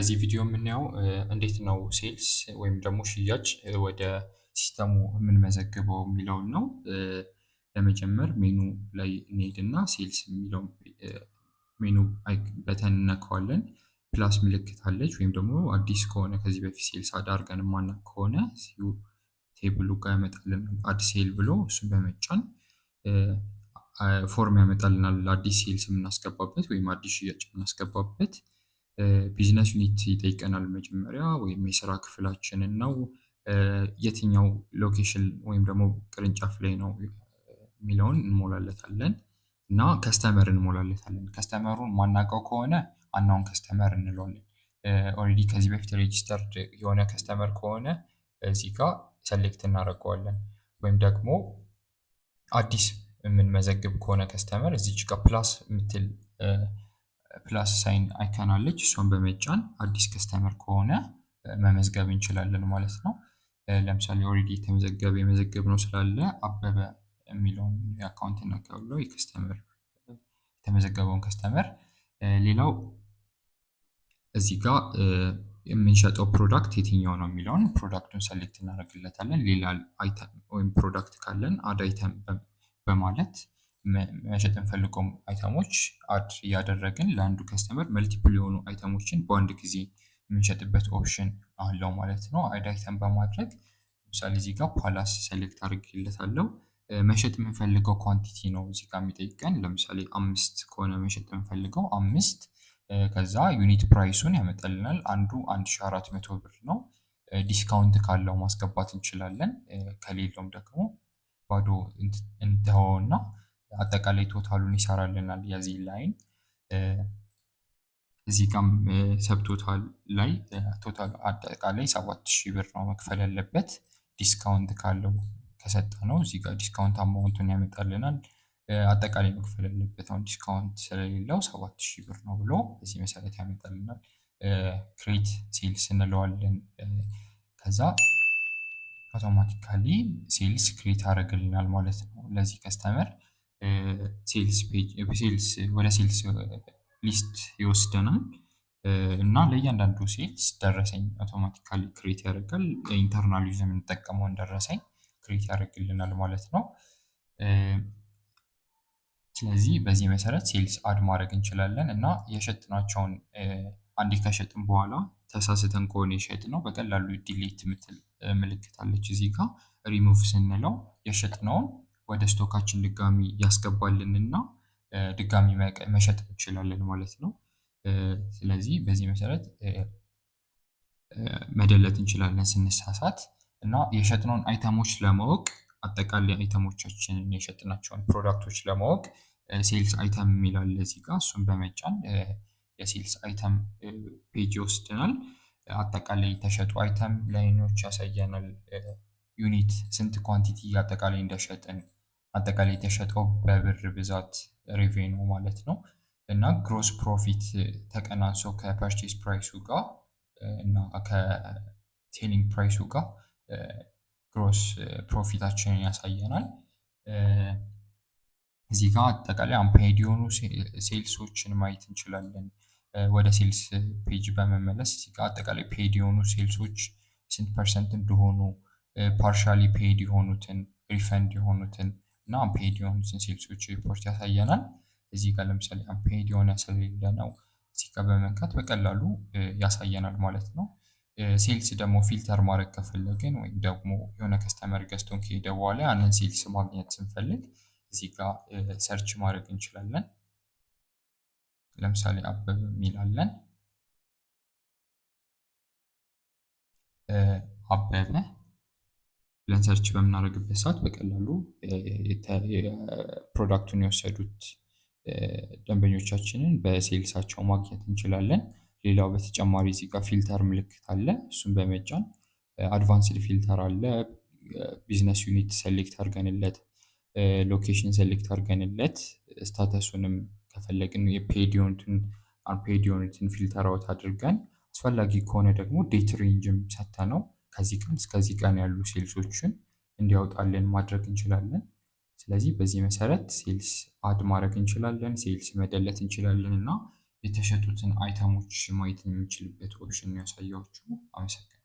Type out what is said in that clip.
በዚህ ቪዲዮ የምናየው እንዴት ነው ሴልስ ወይም ደግሞ ሽያጭ ወደ ሲስተሙ የምንመዘግበው የሚለውን ነው። ለመጀመር ሜኑ ላይ እንሄድና ሴልስ የሚለው ሜኑ በተን እነካዋለን። ፕላስ ምልክት አለች ወይም ደግሞ አዲስ ከሆነ ከዚህ በፊት ሴልስ አድርገን የማናውቅ ከሆነ ቴብሉ ጋር ያመጣልን አዲስ ሴል ብሎ እሱን በመጫን ፎርም ያመጣልናል። አዲስ ሴልስ የምናስገባበት ወይም አዲስ ሽያጭ የምናስገባበት ቢዝነስ ዩኒት ይጠይቀናል መጀመሪያ ወይም የስራ ክፍላችንን ነው። የትኛው ሎኬሽን ወይም ደግሞ ቅርንጫፍ ላይ ነው የሚለውን እንሞላለታለን እና ከስተመር እንሞላለታለን። ከስተመሩን ማናውቀው ከሆነ አናውን ከስተመር እንለዋለን። ኦልሬዲ ከዚህ በፊት ሬጂስተርድ የሆነ ከስተመር ከሆነ እዚህ ጋር ሰሌክት እናደርገዋለን። ወይም ደግሞ አዲስ የምንመዘግብ ከሆነ ከስተመር እዚች ጋር ፕላስ የምትል ፕላስ ሳይን አይከን አለች። እሷን በመጫን አዲስ ከስተመር ከሆነ መመዝገብ እንችላለን ማለት ነው። ለምሳሌ ኦልሬዲ የተመዘገበ የመዘገብነው ስላለ አበበ የሚለውን የአካውንት እናካለው የከስተመር የተመዘገበውን ከስተመር። ሌላው እዚህ ጋር የምንሸጠው ፕሮዳክት የትኛው ነው የሚለውን ፕሮዳክቱን ሰሌክት እናደርግለታለን። ሌላ አይተም ወይም ፕሮዳክት ካለን አድ አይተም በማለት መሸጥ እንፈልገው አይተሞች አድ እያደረግን ለአንዱ ከስተመር መልቲፕል የሆኑ አይተሞችን በአንድ ጊዜ የምንሸጥበት ኦፕሽን አለው ማለት ነው። አድ አይተም በማድረግ ለምሳሌ እዚህ ጋር ፓላስ ሰሌክት አድርጌለታለሁ። መሸጥ የምንፈልገው ኳንቲቲ ነው እዚህ ጋር የሚጠይቀን። ለምሳሌ 5 ከሆነ መሸጥ የምንፈልገው 5፣ ከዛ ዩኒት ፕራይሱን ያመጣልናል። አንዱ 1400 ብር ነው። ዲስካውንት ካለው ማስገባት እንችላለን። ከሌለውም ደግሞ ባዶ እንተወውና አጠቃላይ ቶታሉን ይሰራልናል። የዚህ ላይን እዚህ ጋም ሰብ ቶታል ላይ ቶታል አጠቃላይ 7000 ብር ነው መክፈል ያለበት። ዲስካውንት ካለው ከሰጠ ነው እዚህ ጋር ዲስካውንት አማውንቱን ያመጣልናል። አጠቃላይ መክፈል ያለበት አሁን ዲስካውንት ስለሌለው 7000 ብር ነው ብሎ በዚህ መሰረት ያመጣልናል። ክሬት ሴልስ እንለዋለን። ከዛ አውቶማቲካሊ ሴልስ ክሬት ያደርግልናል ማለት ነው ለዚህ ከስተመር። ሴልስ ፔጅ ወደ ሴልስ ሊስት ይወስደናል እና ለእያንዳንዱ ሴልስ ደረሰኝ አውቶማቲካሊ ክሬት ያደርጋል። ኢንተርናል ዩዝ የምንጠቀመውን ደረሰኝ ክሬት ያደርግልናል ማለት ነው። ስለዚህ በዚህ መሰረት ሴልስ አድ ማድረግ እንችላለን እና የሸጥናቸውን አንዴ ከሸጥን በኋላ ተሳስተን ከሆነ የሸጥነው በቀላሉ ዲሌት የምትል ምልክት አለች እዚህ ጋር። ሪሙቭ ስንለው የሸጥነውን ወደ ስቶካችን ድጋሚ ያስገባልንና ድጋሚ መሸጥ እንችላለን ማለት ነው። ስለዚህ በዚህ መሰረት መደለት እንችላለን ስንሳሳት። እና የሸጥነውን አይተሞች ለማወቅ አጠቃላይ አይተሞቻችንን የሸጥናቸውን ፕሮዳክቶች ለማወቅ ሴልስ አይተም የሚል አለ እዚህ ጋር። እሱን በመጫን የሴልስ አይተም ፔጅ ይወስደናል። አጠቃላይ የተሸጡ አይተም ላይኖች ያሳየናል። ዩኒት ስንት ኳንቲቲ አጠቃላይ እንደሸጥን፣ አጠቃላይ የተሸጠው በብር ብዛት ሬቬኑ ማለት ነው። እና ግሮስ ፕሮፊት ተቀናንሶ ከፐርቼስ ፕራይሱ ጋር እና ከሴሊንግ ፕራይሱ ጋር ግሮስ ፕሮፊታችንን ያሳየናል። እዚህ ጋር አጠቃላይ አንፔድ የሆኑ ሴልሶችን ማየት እንችላለን። ወደ ሴልስ ፔጅ በመመለስ እዚህ ጋር አጠቃላይ ፔድ የሆኑ ሴልሶች ስንት ፐርሰንት እንደሆኑ፣ ፓርሻሊ ፔድ የሆኑትን፣ ሪፈንድ የሆኑትን እና አንፔድ የሆኑትን ሴልሶች ሪፖርት ያሳየናል። እዚህ ጋር ለምሳሌ አንፔድ የሆነ ስለሌለ ነው እዚህ ጋር በመንካት በቀላሉ ያሳየናል ማለት ነው። ሴልስ ደግሞ ፊልተር ማድረግ ከፈለግን ወይም ደግሞ የሆነ ከስተመር ገዝቶን ከሄደ በኋላ ያንን ሴልስ ማግኘት ስንፈልግ እዚህ ጋር ሰርች ማድረግ እንችላለን። ለምሳሌ አበበ የሚላለን አበበ ብለን ሰርች በምናደርግበት ሰዓት በቀላሉ ፕሮዳክቱን የወሰዱት ደንበኞቻችንን በሴልሳቸው ማግኘት እንችላለን። ሌላው በተጨማሪ እዚህ ጋር ፊልተር ምልክት አለ። እሱን በመጫን አድቫንስድ ፊልተር አለ። ቢዝነስ ዩኒት ሰሌክት አድርገንለት፣ ሎኬሽን ሰሌክት አድርገንለት፣ ስታተሱንም ከፈለግን የፔድ የሆኑትን አንፔድ የሆኑትን ፊልተር አውት አድርገን አስፈላጊ ከሆነ ደግሞ ዴት ሬንጅም ሰጥተነው ከዚህ ቀን እስከዚህ ቀን ያሉ ሴልሶችን እንዲያወጣልን ማድረግ እንችላለን። ስለዚህ በዚህ መሰረት ሴልስ አድ ማድረግ እንችላለን፣ ሴልስ መደለት እንችላለን እና የተሸጡትን አይተሞች ማየት የምንችልበት ኦፕሽን ነው ያሳየኋችሁ። አመሰግናለሁ።